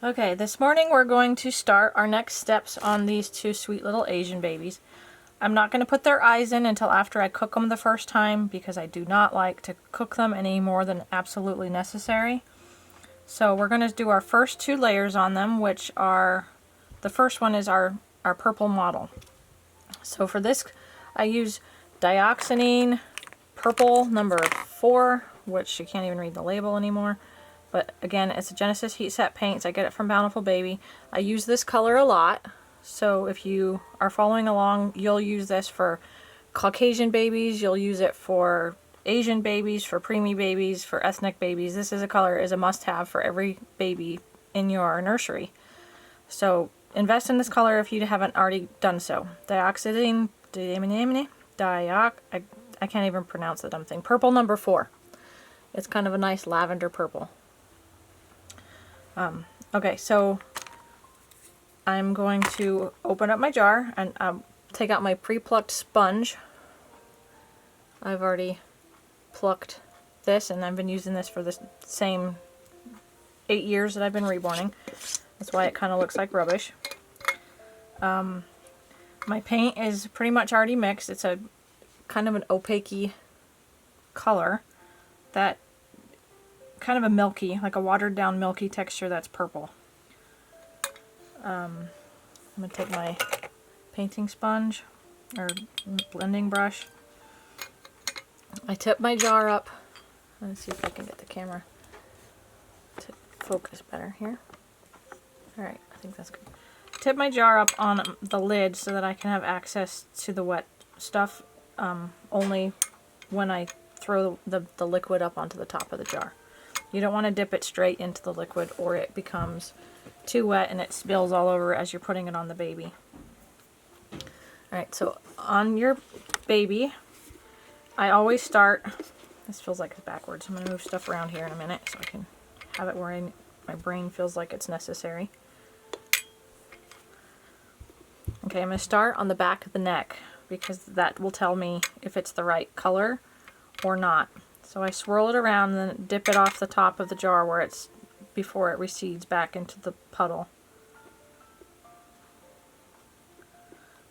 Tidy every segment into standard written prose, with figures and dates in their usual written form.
Okay, this morning we're going to start our next steps on these two sweet little Asian babies. I'm not going to put their eyes in until after I cook them the first time because I do not like to cook them any more than absolutely necessary. So we're going to do our first two layers on them, which are, the first one is our purple model. So for this I use dioxazine purple number 4, which you can't even read the label anymore. But again, it's a Genesis Heat Set Paints. I get it from Bountiful Baby. I use this color a lot. So if you are following along, you'll use this for Caucasian babies. You'll use it for Asian babies, for preemie babies, for ethnic babies. This is a color is a must-have for every baby in your nursery. So invest in this color if you haven't already done so. Dioxazine, I can't even pronounce the dumb thing. Purple number 4. It's kind of a nice lavender purple. Okay, so I'm going to open up my jar and take out my pre-plucked sponge. I've already plucked this, and I've been using this for the same 8 years that I've been reborning. That's why it kind of looks like rubbish. My paint is pretty much already mixed. It's a kind of an opaque color that kind of a milky, like a watered down milky texture that's purple. I'm going to take my painting sponge or blending brush. I tip my jar up. Let's see if I can get the camera to focus better here. Alright, I think that's good. Tip my jar up on the lid so that I can have access to the wet stuff only when I throw the liquid up onto the top of the jar. You don't want to dip it straight into the liquid or it becomes too wet and it spills all over as you're putting it on the baby. Alright, so on your baby, I always start, this feels like it's backwards, I'm going to move stuff around here in a minute so I can have it where my brain feels like it's necessary. Okay, I'm going to start on the back of the neck because that will tell me if it's the right color or not. So I swirl it around and then dip it off the top of the jar where it's before it recedes back into the puddle.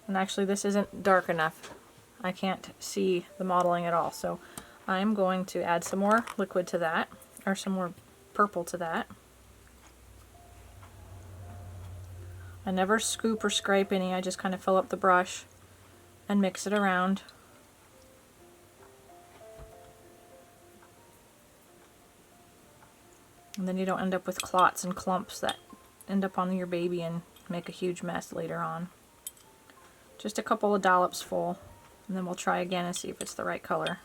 And actually this isn't dark enough. I can't see the mottling at all. So I'm going to add some more liquid to that, or some more purple to that. I never scoop or scrape any, I just kind of fill up the brush and mix it around. And then you don't end up with clots and clumps that end up on your baby and make a huge mess later on. Just a couple of dollops full, and then we'll try again and see if it's the right color.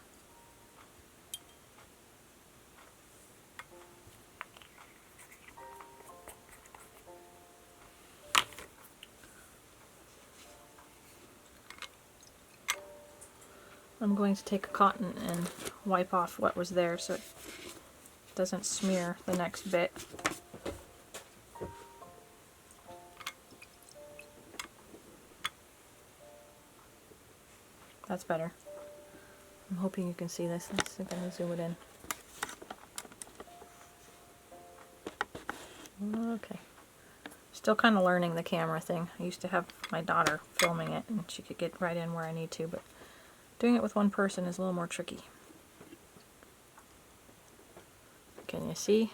I'm going to take a cotton and wipe off what was there so it doesn't smear the next bit. That's better. I'm hoping you can see this. Let's see if I can zoom it in. Okay. Still kind of learning the camera thing. I used to have my daughter filming it and she could get right in where I need to, but doing it with one person is a little more tricky. Can you see?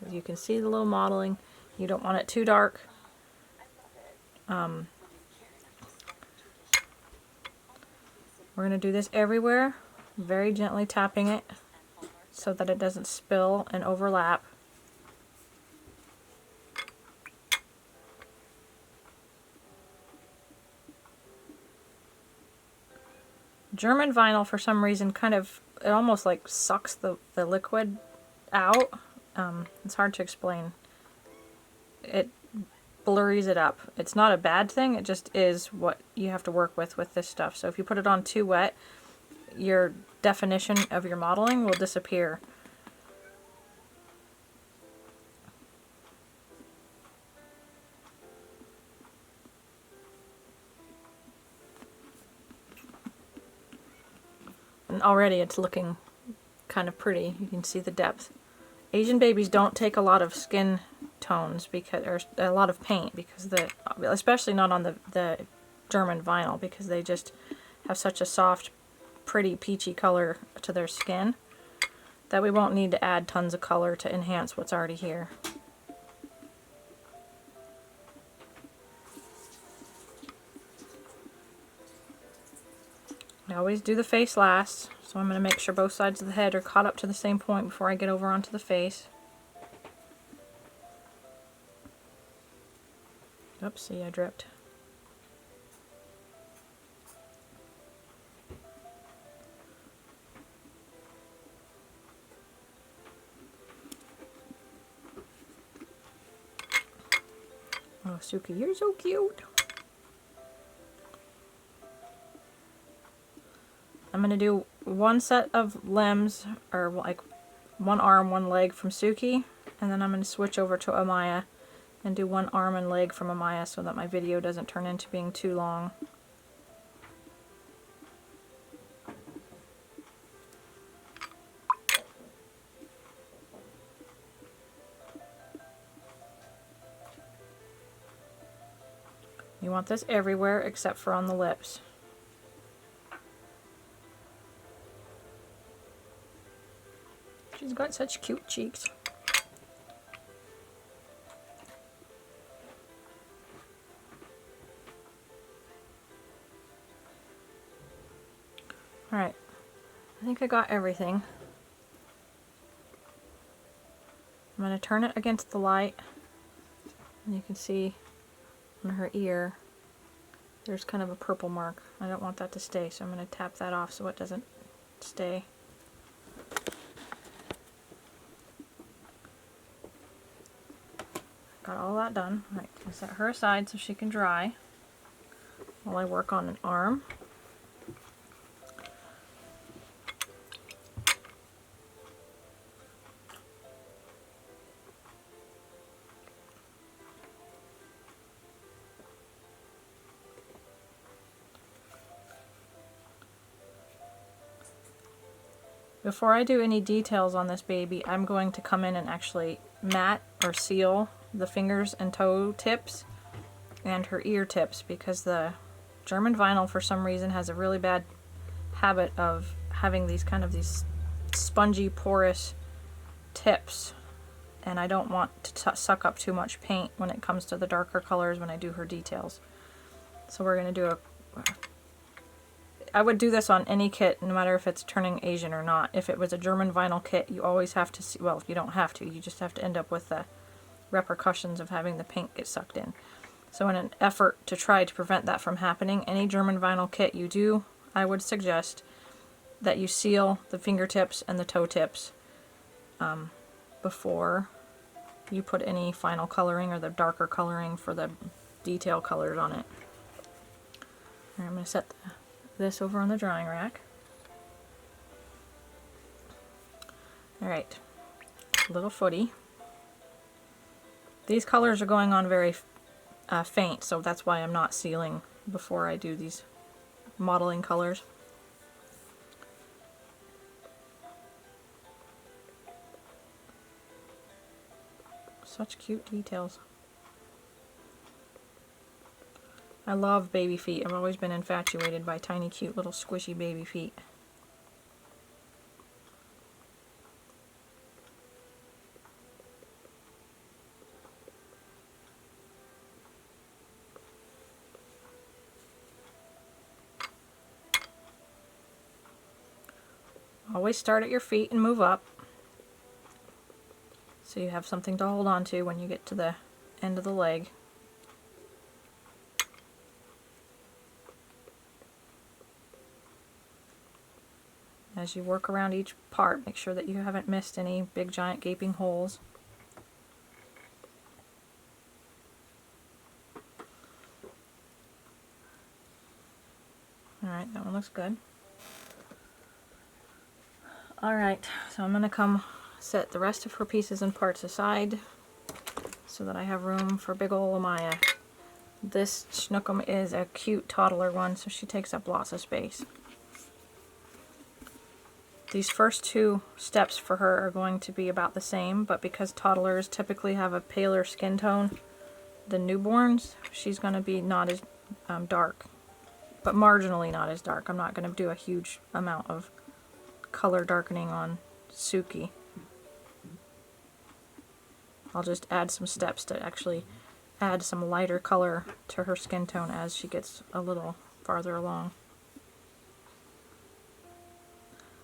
As you can see the little mottling. You don't want it too dark. We're going to do this everywhere, very gently tapping it so that it doesn't spill and overlap. German vinyl, for some reason, kind of, it almost like sucks the liquid out. It's hard to explain. It blurs it up. It's not a bad thing, it just is what you have to work with this stuff. So if you put it on too wet, your definition of your mottling will disappear. And already it's looking kind of pretty. You can see the depth. Asian babies don't take a lot of skin tones, because there's a lot of paint, because especially not on the German vinyl, because they just have such a soft, pretty peachy color to their skin that we won't need to add tons of color to enhance what's already here. I always do the face last, so I'm going to make sure both sides of the head are caught up to the same point before I get over onto the face. Oops, see, I dripped. Oh, Suki, you're so cute. I'm going to do one set of limbs, or like one arm, one leg from Suki, and then I'm going to switch over to Amaya and do one arm and leg from Amaya so that my video doesn't turn into being too long. You want this everywhere except for on the lips. She's got such cute cheeks. Alright, I think I got everything. I'm going to turn it against the light, and you can see on her ear there's kind of a purple mark. I don't want that to stay, so I'm going to tap that off so it doesn't stay. Got all that done. Alright, I'll set her aside so she can dry while I work on an arm. Before I do any details on this baby, I'm going to come in and actually matte or seal the fingers and toe tips and her ear tips, because the German vinyl for some reason has a really bad habit of having these spongy, porous tips, and I don't want to suck up too much paint when it comes to the darker colors when I do her details. So we're going to do I would do this on any kit, no matter if it's turning Asian or not. If it was a German vinyl kit, you always have to see, well, you don't have to, you just have to end up with the repercussions of having the paint get sucked in. So in an effort to try to prevent that from happening, any German vinyl kit you do, I would suggest that you seal the fingertips and the toe tips before you put any final coloring or the darker coloring for the detail colors on it. All right, I'm going to set this over on the drying rack. Alright, little footy. These colors are going on very faint, so that's why I'm not sealing before I do these mottling colors. Such cute details. I love baby feet. I've always been infatuated by tiny, cute, little squishy baby feet. Always start at your feet and move up, so you have something to hold on to when you get to the end of the leg. As you work around each part, make sure that you haven't missed any big giant gaping holes. Alright, that one looks good. Alright, so I'm going to come set the rest of her pieces and parts aside so that I have room for big ol' Amaya. This Schnookum is a cute toddler one, so she takes up lots of space. These first two steps for her are going to be about the same, but because toddlers typically have a paler skin tone than newborns, she's going to be not as dark, but marginally not as dark. I'm not going to do a huge amount of color darkening on Suki. I'll just add some steps to actually add some lighter color to her skin tone as she gets a little farther along.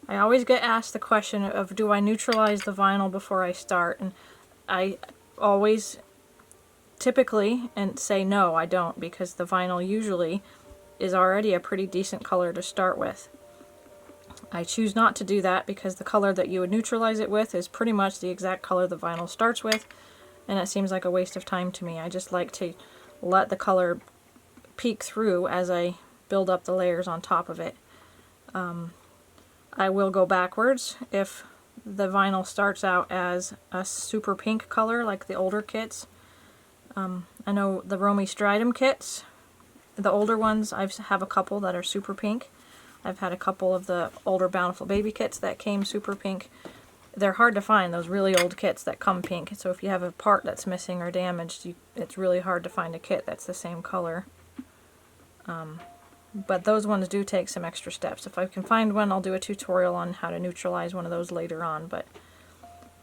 I always get asked the question of, do I neutralize the vinyl before I start? And I always typically say no, I don't, because the vinyl usually is already a pretty decent color to start with. I choose not to do that because the color that you would neutralize it with is pretty much the exact color the vinyl starts with, and it seems like a waste of time to me. I just like to let the color peek through as I build up the layers on top of it. I will go backwards if the vinyl starts out as a super pink color like the older kits. I know the Romy Stridum kits, the older ones, I have a couple that are super pink. I've had a couple of the older Bountiful Baby kits that came super pink. They're hard to find, those really old kits that come pink, so if you have a part that's missing or damaged, it's really hard to find a kit that's the same color. But those ones do take some extra steps. If I can find one, I'll do a tutorial on how to neutralize one of those later on, but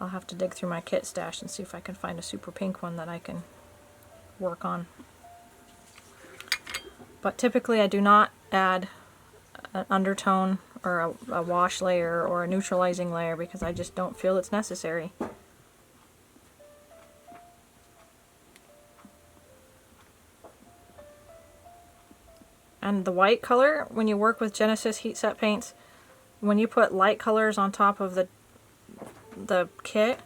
I'll have to dig through my kit stash and see if I can find a super pink one that I can work on. But typically I do not add an undertone or a wash layer or a neutralizing layer because I just don't feel it's necessary. And the white color, when you work with Genesis heat set paints, when you put light colors on top of the kit,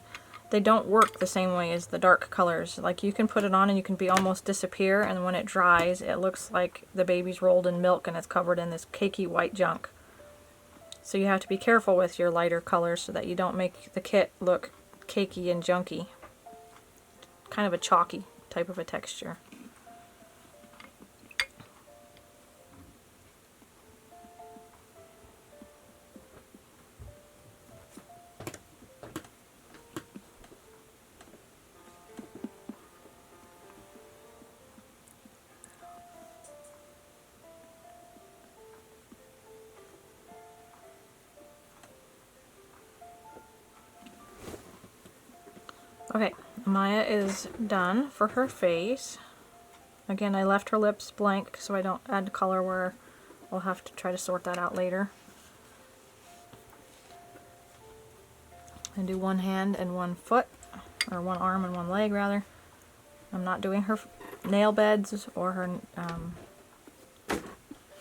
they don't work the same way as the dark colors. Like, you can put it on and you can be almost disappear, and when it dries it looks like the baby's rolled in milk and it's covered in this cakey white junk. So you have to be careful with your lighter colors so that you don't make the kit look cakey and junky. Kind of a chalky type of a texture. Okay, Maya is done for her face. Again, I left her lips blank so I don't add color where we'll have to try to sort that out later. And do one hand and one foot, or one arm and one leg rather. I'm not doing her nail beds or her,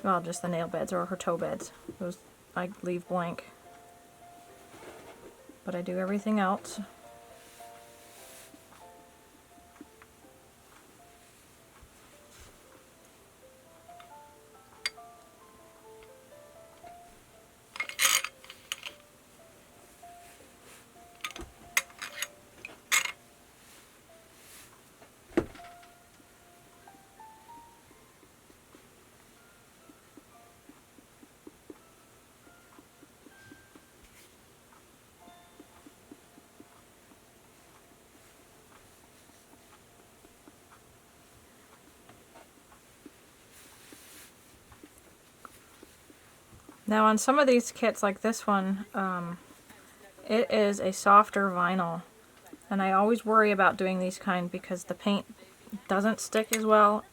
well, just the nail beds or her toe beds. Those I leave blank. But I do everything else. Now on some of these kits like this one, it is a softer vinyl, and I always worry about doing these kind because the paint doesn't stick as well,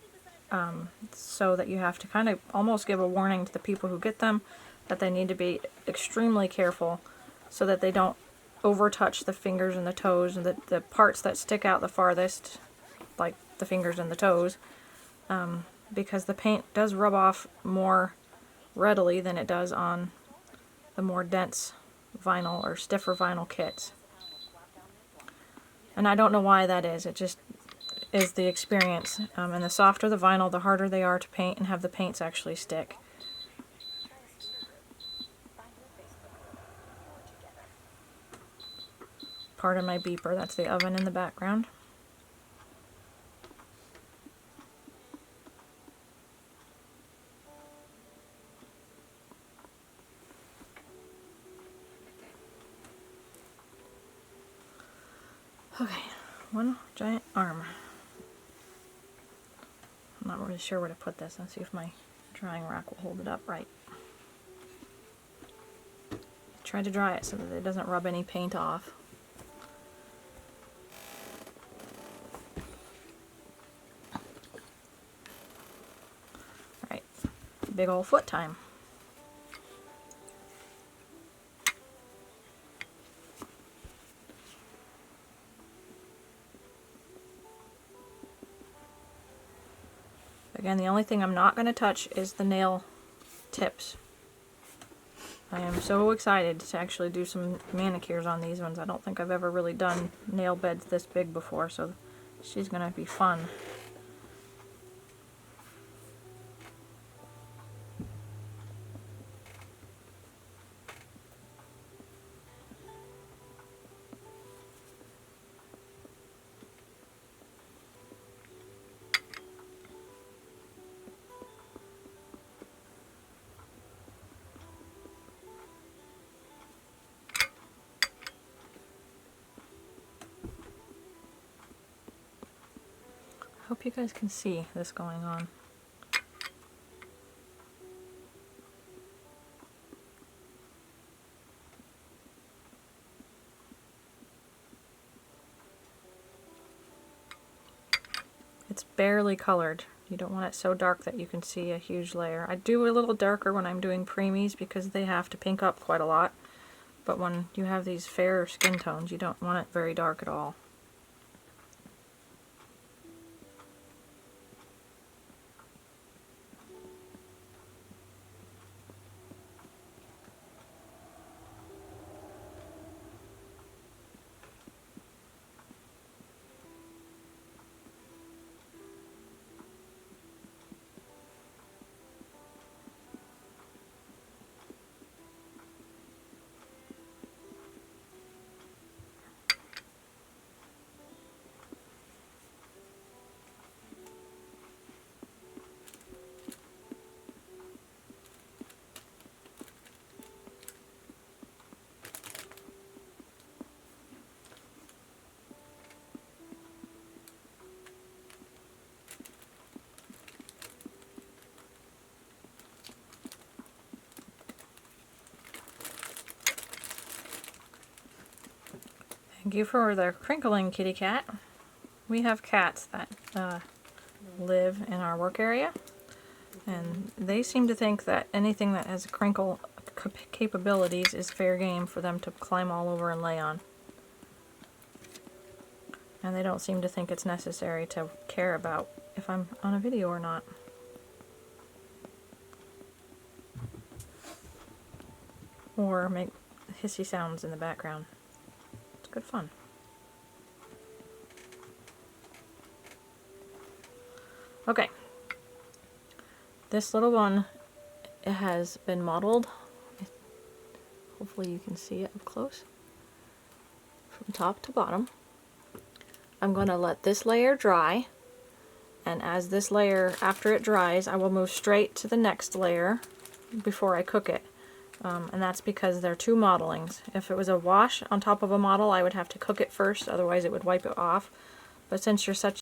so that you have to kind of almost give a warning to the people who get them that they need to be extremely careful so that they don't over-touch the fingers and the toes, and the parts that stick out the farthest, like the fingers and the toes, because the paint does rub off more readily than it does on the more dense vinyl or stiffer vinyl kits. And I don't know why that is. It just is the experience. And the softer the vinyl, the harder they are to paint and have the paints actually stick. Pardon my beeper, that's the oven in the background. Okay, one giant arm. I'm not really sure where to put this. Let's see if my drying rack will hold it up right. Try to dry it so that it doesn't rub any paint off. Alright, big old foot time. Again, the only thing I'm not going to touch is the nail tips. I am so excited to actually do some manicures on these ones. I don't think I've ever really done nail beds this big before, so she's going to be fun. Hope you guys can see this going on. It's barely colored. You don't want it so dark that you can see a huge layer. I do a little darker when I'm doing preemies because they have to pink up quite a lot. But when you have these fair skin tones, you don't want it very dark at all. Thank you for the crinkling, kitty cat. We have cats that live in our work area, and they seem to think that anything that has crinkle capabilities is fair game for them to climb all over and lay on. And they don't seem to think it's necessary to care about if I'm on a video or not. Or make hissy sounds in the background. It's good fun. Okay. This little one, it has been mottled. Hopefully you can see it up close. From top to bottom. I'm going to let this layer dry, and as this layer, after it dries, I will move straight to the next layer before I cook it. And that's because they're two mottlings. If it was a wash on top of a model, I would have to cook it first, otherwise it would wipe it off. But since you're such